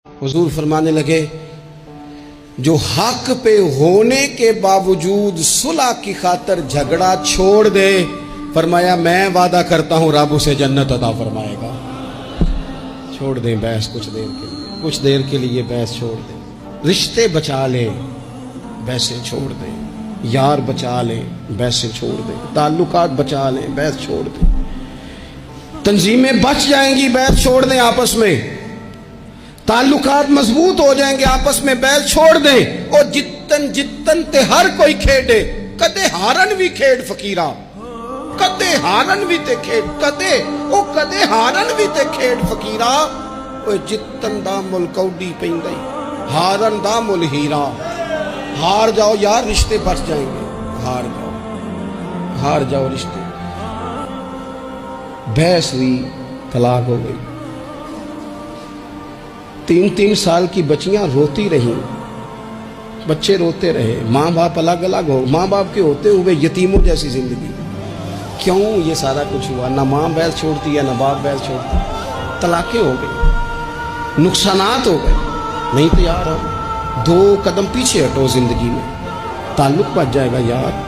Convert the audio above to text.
حضور فرمانے لگے جو حق پہ ہونے کے باوجود صلح کی خاطر جھگڑا چھوڑ دے، فرمایا میں وعدہ کرتا ہوں رب اسے جنت عطا فرمائے گا۔ چھوڑ دیں بحث کچھ دیر کے لیے بحث چھوڑ دیں، رشتے بچا لیں بحثیں چھوڑ دیں، یار بچا لیں بحثیں چھوڑ دیں، تعلقات بچا لیں بحث چھوڑ دیں، تنظیمیں بچ جائیں گی بحث چھوڑ دیں، آپس میں تعلقات مضبوط ہو جائیں گے، آپس میں بیل چھوڑ دیں۔ اور جتن تے ہر کوئی کھیڈے، کدے ہارن بھی کھیڈ فقیرہ، کدے ہارن بھی تے کھیڈ، کدے ہارن بھی تے کھیڈ فقیرہ، اوے جتن دا مل کوڈی پیندی، ہارن دا مل ہیرا۔ ہار جاؤ یار رشتے بچ جائیں گے، ہار جاؤ رشتے۔ بحث ہوئی، طلاق ہو گئی، 3 سال کی بچیاں روتی رہیں، بچے روتے رہے، ماں باپ الگ ہو، ماں باپ کے ہوتے ہوئے یتیموں جیسی زندگی۔ کیوں یہ سارا کچھ ہوا؟ نہ ماں بیل چھوڑتی ہے نہ باپ بیل چھوڑتا، طلاقیں ہو گئی، نقصانات ہو گئے۔ نہیں تو یار 2 قدم پیچھے ہٹو زندگی میں، تعلق بچ جائے گا یار۔